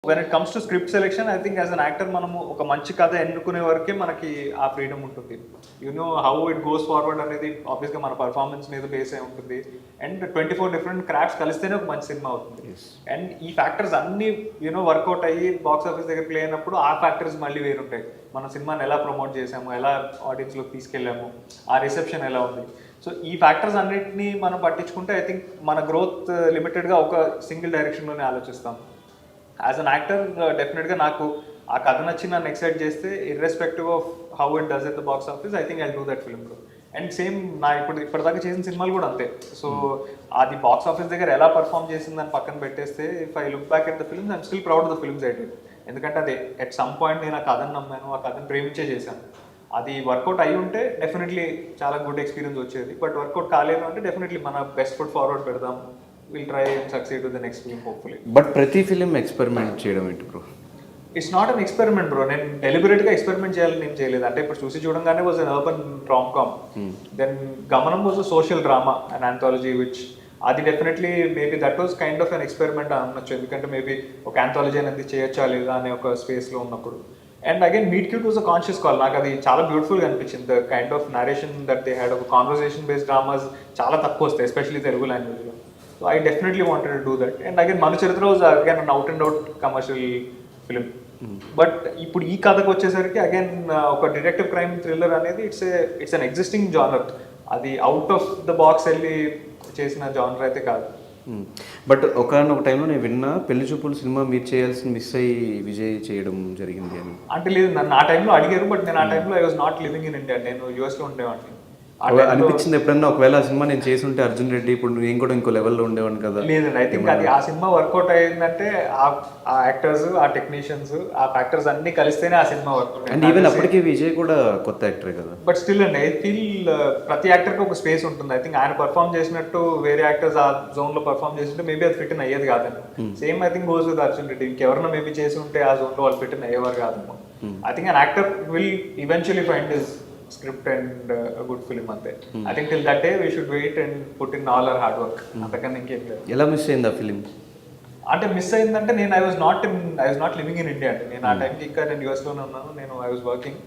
When it comes to script selection, I think as an actor మనము ఒక మంచి కథ ఎన్నుకునే వరకే మనకి ఆ ఫ్రీడమ్ ఉంటుంది. You know how it goes forward అనేది ఆబ్వియస్గా మన పర్ఫార్మెన్స్ మీద బేస్ అయి ఉంటుంది. అండ్ 24 డిఫరెంట్ క్రాఫ్ట్స్ కలిస్తేనే ఒక మంచి సినిమా అవుతుంది. అండ్ ఈ ఫ్యాక్టర్స్ అన్ని యూనో వర్కౌట్ అయ్యి బాక్స్ ఆఫీస్ దగ్గర ప్లే అయినప్పుడు ఆ ఫ్యాక్టర్స్ మళ్ళీ వేరుంటాయి. మన సినిమాని ఎలా ప్రమోట్ చేసాము, ఎలా ఆడియన్స్లోకి తీసుకెళ్ళాము, ఆ రిసెప్షన్ ఎలా ఉంది. సో ఈ ఫ్యాక్టర్స్ అన్నింటినీ మనం పట్టించుకుంటే ఐ థింక్ మన గ్రోత్ లిమిటెడ్గా ఒక సింగిల్ డైరెక్షన్లోనే ఆలోచిస్తాం. యాజ్ అన్ యాక్టర్ డెఫినెట్గా నాకు ఆ కథ నచ్చి నన్ను ఎక్సైట్ చేస్తే irrespective of how it does at the box office, I think I do that film. And same నా ఇప్పటిదాకా చేసిన సినిమాలు కూడా అంతే. సో అది బాక్స్ ఆఫీస్ దగ్గర ఎలా పర్ఫామ్ చేసిందని పక్కన పెట్టేస్తే if I look back at the films I'm still proud of the films I did. ఎందుకంటే అది ఎట్ సమ్ పాయింట్ నేను ఆ కథను నమ్మాను, ఆ కథను ప్రేమించే చేశాను. అది వర్కౌట్ అయి ఉంటే డెఫినెట్లీ చాలా గుడ్ ఎక్స్పీరియన్స్ వచ్చేది. బట్ వర్కౌట్ కాలేదు అంటే డెఫినెట్లీ మన బెస్ట్ ఫుట్ ఫార్వర్డ్ పెడదాం. Will try and succeed to the next film hopefully. But ప్రతి ఫిలిం ఎక్స్పెరిమెంట్ చేయడం ఏంటి bro? It's not an experiment bro. నేను డెలిబరేట్గా ఎక్స్పెరిమెంట్ చేయాలని నేను చేయలేదు. అంటే ఇప్పుడు చూసి చూడంగానే was an urban rom com, then Gamanam was a social drama and anthology which అది definitely maybe that was kind of an experiment అనొచ్చు. ఎందుకంటే మేబీ ఒక ఆంథాలజీ అనేది చేయొచ్చా లేదా అనే ఒక స్పేస్లో ఉన్నప్పుడు. And again meet cute was a conscious call. నాకు అది చాలా బ్యూటిఫుల్గా అనిపించింది. The kind of narration that they had, ఒక కాన్వర్సేషన్ బేస్డ్ డ్రామాస్ చాలా తక్కువ వస్తాయి ఎస్పెషల్లీ తెలుగు లాంగ్వేజ్లో. So I definitely wanted to do that. And again మన చరిత్ర was again an out and out commercial film. But ఇప్పుడు ఈ కథకు వచ్చేసరికి అగైన్ ఒక డిటెక్టివ్ క్రైమ్ థ్రిల్లర్ అనేది ఇట్స్ అన్ ఎగ్జిస్టింగ్ జానర్. అది అవుట్ ఆఫ్ ద బాక్స్ వెళ్ళి చేసిన జానర్ అయితే కాదు. బట్ ఒకనొక టైంలో నేను విన్నా పెళ్లి చూపులు సినిమా మీరు చేయాల్సిన మిస్ అయ్యి విజయ్ చేయడం జరిగింది అని. అంటే లేదు, నన్ను ఆ టైంలో అడిగారు. బట్ నేను ఆ టైంలో I was not living in India, నేను యూఎస్లో ఉండేవాడిని. అనిపించింది ఎప్పుడన్నా ఒకవేళ ఆ సినిమా నేను చేసి ఉంటే అర్జున్ రెడ్డి ఇప్పుడు నేను కూడా ఇంకో లెవెల్లో ఉండేవాడిని కదా? లేదండి, ఐ థింక్ అది ఆ సినిమా వర్కౌట్ అయ్యిందంటే ఆ యాక్టర్స్, ఆ టెక్నీషియన్స్, ఆ ఫ్యాక్టర్స్ అన్ని కలిస్తేనే ఆ సినిమా వర్కౌట్. అండ్ ఈవెన్ అప్పటికే విజయ్ కూడా కొత్త యాక్టరే కదా. బట్ స్టిల్ అండి ఐ ఫీల్ ప్రతి యాక్టర్కి ఒక స్పేస్ ఉంటుంది. ఐ థింక్ ఆయన పర్ఫామ్ చేసినట్టు వేరే యాక్టర్స్ ఆ జోన్లో పర్ఫామ్ చేస్తుంటే మేబీ అది ఫిట్ ఇన్ అయ్యేది కాదండి. Same I think goes with Arjun Reddy. ఇంకెవరన్నా మేబీ చేసి ఉంటే ఆ జోన్లో వాళ్ళు ఫిట్ ఇన్ అయ్యేవారు కాదేమో. I think an actor will eventually find his script and a good film ante. I think till that day we should wait and put in all our hard work. అంతకన్నా ఇంకేం లేదు. ఎలా miss అయింది ఆ film? అంటే miss అయిందంటే నేను I was not living in India అండి. నేను ఆ టైంకి ఇంకా నేను యూఎస్లోనే ఉన్నాను. నేను ఐ వాజ్ వర్కింగ్.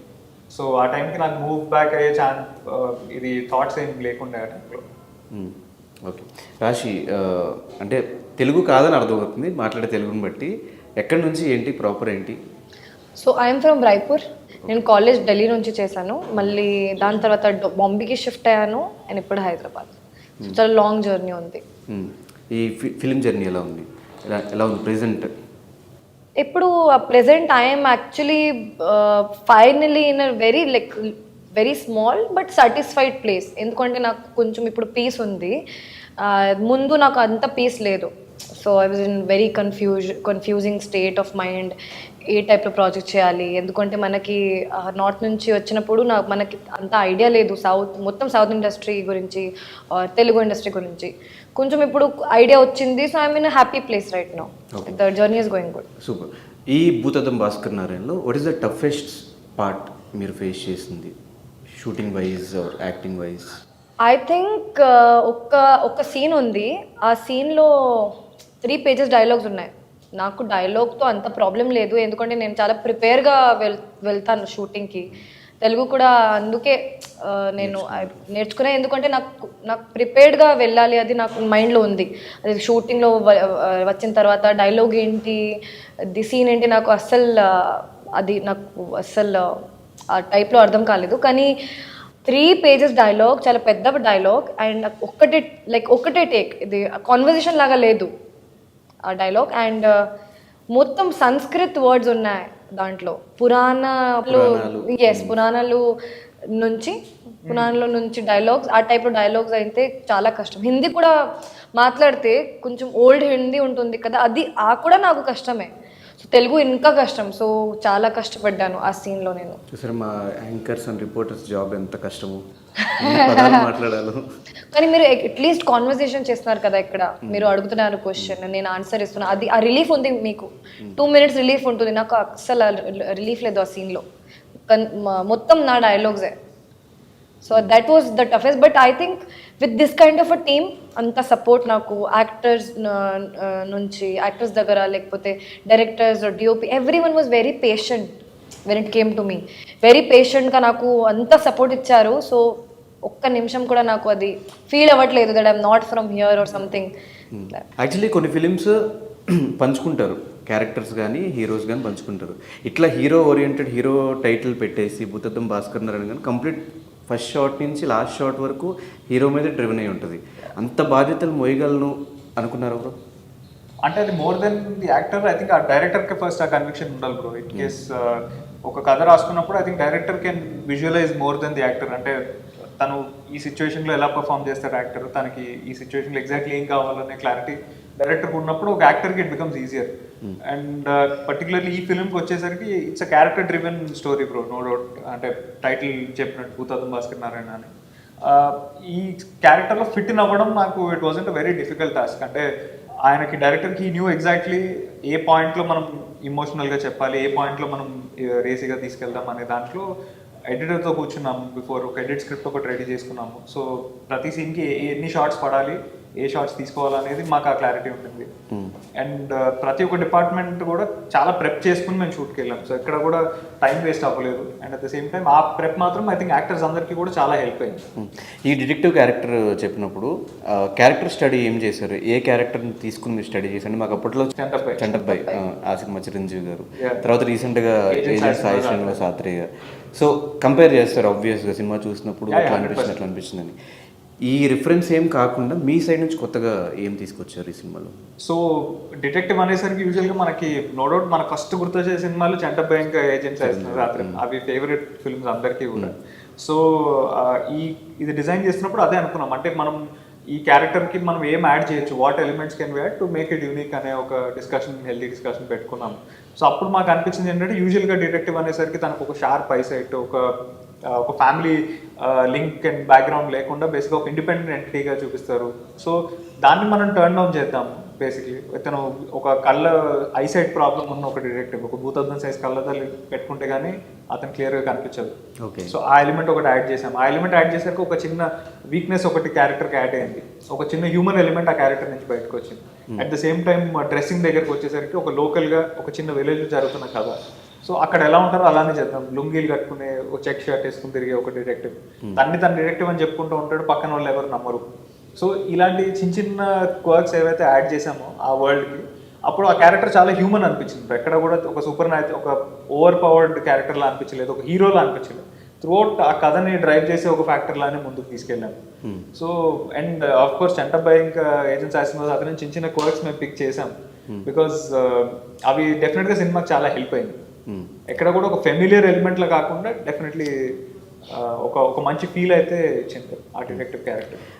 సో ఆ టైంకి నాకు మూవ్ బ్యాక్ అయ్యే ఇది థాట్స్ ఏం లేకుండా ఆ టైంలో. ఓకే రాశి, అంటే తెలుగు కాదని అర్థమవుతుంది మాట్లాడే తెలుగుని బట్టి. ఎక్కడి నుంచి ఏంటి ప్రాపర్ ఏంటి? So I'm from Raipur. నేను కాలేజ్ ఢిల్లీ నుంచి చేశాను, మళ్ళీ దాని తర్వాత బాంబేకి షిఫ్ట్ అయ్యాను అండ్ ఇప్పుడు హైదరాబాద్. సో చాలా లాంగ్ జర్నీ ఉంది. ఈ ఫిలిం జర్నీ ఎలా ఉంది, ఎలా ఉంది ప్రెజెంట్? ఇప్పుడు present I'm actually finally in a very small but satisfied place. ఎందుకంటే నాకు కొంచెం ఇప్పుడు పీస్ ఉంది. ముందు నాకు అంత పీస్ లేదు. So I was in very confusing state of mind. ఏ టైప్లో ప్రాజెక్ట్ చేయాలి, ఎందుకంటే మనకి నార్త్ నుంచి వచ్చినప్పుడు మనకి అంత ఐడియా లేదు మొత్తం సౌత్ ఇండస్ట్రీ గురించి, తెలుగు ఇండస్ట్రీ గురించి. కొంచెం ఇప్పుడు ఐడియా వచ్చింది. So I'm in happy place right now. The journey is going good. Super. ఈ భూతద్దం భాస్కర్ నారాయణలో what is the toughest part మీరు ఫేస్ చేసింది, shooting wise or acting wise? I think ఒక సీన్ ఉంది. ఆ సీన్లో 3 pages డైలాగ్స్ ఉన్నాయి. నాకు డైలాగ్తో అంత ప్రాబ్లం లేదు, ఎందుకంటే నేను చాలా ప్రిపేర్గా వెళ్తాను షూటింగ్కి. తెలుగు కూడా అందుకే నేను నేర్చుకునే, ఎందుకంటే నాకు ప్రిపేర్డ్గా వెళ్ళాలి, అది నాకు మైండ్లో ఉంది. అది షూటింగ్లో వచ్చిన తర్వాత డైలాగ్ ఏంటి, ది సీన్ ఏంటి, నాకు అస్సలు ఆ టైప్లో అర్థం కాలేదు. కానీ 3 pages డైలాగ్, చాలా పెద్ద డైలాగ్. అండ్ ఒకటే టేక్, ఇది కాన్వర్జేషన్ లాగా లేదు ఆ డైలాగ్. అండ్ మొత్తం సంస్కృత్ వర్డ్స్ ఉన్నాయి దాంట్లో. పురాణాలు నుంచి డైలాగ్స్, ఆ టైప్లో డైలాగ్స్ అయితే చాలా కష్టం. హిందీ కూడా మాట్లాడితే కొంచెం ఓల్డ్ హిందీ ఉంటుంది కదా, అది కూడా నాకు కష్టమే. సో తెలుగు ఇంకా కష్టం. సో చాలా కష్టపడ్డాను ఆ సీన్లో నేను. చూసారు మా యాంకర్స్ అండ్ రిపోర్టర్స్ జాబ్ ఎంత కష్టమో మాట్లాడాలి. కానీ మీరు అట్లీస్ట్ కాన్వర్సేషన్ చేస్తున్నారు కదా, ఇక్కడ మీరు అడుగుతున్నారు క్వశ్చన్, నేను ఆన్సర్ ఇస్తున్నా. అది ఆ రిలీఫ్ ఉంది మీకు. 2 minutes రిలీఫ్ ఉంటుంది. నాకు అస్సలు రిలీఫ్ లేదు ఆ సీన్లో. మొత్తం నా డైలాగ్సే. So that was the toughest. But I think with this kind of a team అంత సపోర్ట్ నాకు యాక్టర్స్ నుంచి, యాక్టర్స్ దగ్గర లేకపోతే directors, DOP, everyone was very patient when it came to me. Very పేషెంట్గా నాకు అంత సపోర్ట్ ఇచ్చారు. So ఒక్క నిమిషం కూడా నాకు అది ఫీల్ అవ్వట్లేదు that I'm not from here or something. Actually కొన్ని ఫిలిమ్స్ పంచుకుంటారు, క్యారెక్టర్స్ కానీ హీరోస్ కానీ పంచుకుంటారు. ఇట్లా హీరో ఓరియంటెడ్, హీరో టైటిల్ పెట్టేసి భూతద్దం భాస్కర్ నారాయణ కానీ కంప్లీట్ ఫస్ట్ షాట్ నుంచి లాస్ట్ షాట్ వరకు హీరో మీద డ్రివెన్ అయి ఉంటుంది. అంత బాధ్యతలు మోయగలను అనుకున్నారు బ్రో? అంటే అది more than the actor, I think ఆ డైరెక్టర్కి ఫస్ట్ ఆ కన్విక్షన్ ఉండాలి బ్రో. ఇన్ కేస్ ఒక కథ రాసుకున్నప్పుడు I think director can visualise more than the actor. అంటే తను ఈ సిచ్యువేషన్లో ఎలా పర్ఫామ్ చేస్తారు యాక్టర్, తనకి ఈ సిచ్యువేషన్లో ఎగ్జాక్ట్లీ ఏం కావాలనే క్లారిటీ డైరెక్టర్కి ఉన్నప్పుడు ఒక యాక్టర్కి it becomes easier. And particularly ఈ ఫిల్మ్కి వచ్చేసరికి it's a character driven story bro, no doubt. అంటే టైటిల్ చెప్పినట్టు భూతద్దం భాస్కర్ నారాయణ అని, ఈ క్యారెక్టర్లో ఫిట్ ఇన్ అవ్వడం నాకు it wasn't a very difficult task. అంటే ఆయనకి డైరెక్టర్కి న్యూ ఎగ్జాక్ట్లీ ఏ పాయింట్లో మనం ఇమోషనల్గా చెప్పాలి, ఏ పాయింట్లో మనం రేసీగా తీసుకెళ్దాం అనే దాంట్లో ఎడిటర్తో కూర్చున్నాము. బిఫోర్ ఒక ఎడిట్ స్క్రిప్ట్ ఒకటి రెడీ చేసుకున్నాము. సో ప్రతి సీన్కి ఎన్ని షార్ట్స్ పడాలి, ఏ షార్ట్స్ తీసుకోవాలనేది మాకు ఆ క్లారిటీ ఉంటుంది. అండ్ ప్రతి ఒక్క డిపార్ట్మెంట్ కూడా చాలా ప్రెప్ చేసుకుని మేము షూట్కి వెళ్ళాం. సో ఎక్కడ కూడా టైం వేస్ట్ అవ్వలేదు. And at the same time ఆ ప్రెప్ మాత్రం ఐ థింక్ యాక్టర్స్ అందరికీ కూడా చాలా హెల్ప్ అయింది. ఈ డిటెక్టివ్ క్యారెక్టర్ చెప్పినప్పుడు క్యారెక్టర్ స్టడీ ఏం చేశారు? ఏ క్యారెక్టర్ని తీసుకుని మీరు స్టడీ చేశారు? మాకు అప్పట్లో చంటబ్బాయ్ ఆ సినిమా చిరంజీవి గారు, తర్వాత రీసెంట్గా agent Sai Srinivas Athreya. So compare చేస్తారు ఆబ్వియస్గా సినిమా చూసినప్పుడు అట్లా అనిపించింది, అట్లా అనిపించిందని. ఈ రిఫరెన్స్ ఏం కాకుండా మీ సైడ్ నుంచి కొత్తగా ఏం తీసుకొచ్చారు ఈ సినిమాలో? సో డిటెక్టివ్ అనేసరికి యూజువల్గా మనకి నో డౌట్ మనకు ఫస్ట్ గుర్తొచ్చే సినిమాలు చంటబ్బాయ్ ఇంకా ఏజెంట్స్ వేస్తున్నారు రాత్రి, అవి ఫేవరెట్ ఫిల్మ్స్ అందరికీ కూడా. సో ఇది డిజైన్ చేస్తున్నప్పుడు అదే అనుకున్నాం, అంటే మనం ఈ క్యారెక్టర్కి మనం ఏం యాడ్ చేయొచ్చు, what elements can we add to make it unique అనే ఒక డిస్కషన్, హెల్దీ డిస్కషన్ పెట్టుకున్నాం. సో అప్పుడు మాకు అనిపించింది ఏంటంటే యూజువల్గా డిటెక్టివ్ అనేసరికి తనకు ఒక షార్ప్ ఐసైట్, ఒక ఫ్యామిలీ లింక్ అండ్ బ్యాక్గ్రౌండ్ లేకుండా బేసిక్గా ఒక ఇండిపెండెంట్ ఎంటిటీగా చూపిస్తారు. సో దాన్ని మనం టర్న్ డౌన్ చేద్దాం. బేసిక్లీ ఇతను ఒక కళ్ళ ఐసైట్ ప్రాబ్లం ఉన్న ఒక డిటెక్టివ్, ఒక భూతద్దం సైజ్ కళ్ళద్దాలు పెట్టుకుంటే కానీ అతను క్లియర్గా కనిపించదు. సో ఆ ఎలిమెంట్ ఒకటి యాడ్ చేసాం. ఆ ఎలిమెంట్ యాడ్ చేశాక ఒక చిన్న వీక్నెస్ ఒకటి క్యారెక్టర్కి యాడ్ అయింది, ఒక చిన్న హ్యూమన్ ఎలిమెంట్ ఆ క్యారెక్టర్ నుంచి బయటకు వచ్చింది. At the same time dressing దగ్గరకు వచ్చేసరికి ఒక లోకల్గా ఒక చిన్న విలేజ్ జరుగుతున్న కథ. సో అక్కడ ఎలా ఉంటారో అలానే చేద్దాం. లుంగీలు కట్టుకునే, ఒక చెక్ షర్ట్ వేసుకుని తిరిగే ఒక డిటెక్టివ్, తన డిటెక్టివ్ అని చెప్పుకుంటూ ఉంటాడు, పక్కన వాళ్ళు ఎవరు నమ్మరు. సో ఇలాంటి చిన్న చిన్న క్వర్క్స్ ఏవైతే యాడ్ చేసామో ఆ వరల్డ్కి, అప్పుడు ఆ క్యారెక్టర్ చాలా హ్యూమన్ అనిపించింది. ఎక్కడ కూడా ఒక సూపర్ ఒక ఓవర్ పవర్డ్ క్యారెక్టర్లా అనిపించలేదు, ఒక హీరోలా అనిపించలేదు. త్రూఅవుట్ ఆ కథని డ్రైవ్ చేసే ఒక ఫ్యాక్టర్లానే ముందుకు తీసుకెళ్ళాము. So and of course Chantabbai ఇంకా ఏజెంట్స్ హాసినివాస్ అతని చిన్న చిన్న క్వర్క్స్ మేము పిక్ చేసాం. బికాస్ అవి డెఫినెట్గా సినిమాకి చాలా హెల్ప్ అయింది. ఎక్కడ కూడా ఒక ఫెమిలియర్ ఎలిమెంట్లో కాకుండా డెఫినెట్లీ ఒక మంచి ఫీల్ అయితే ఇచ్చింది ఆ డిటెక్టివ్ క్యారెక్టర్.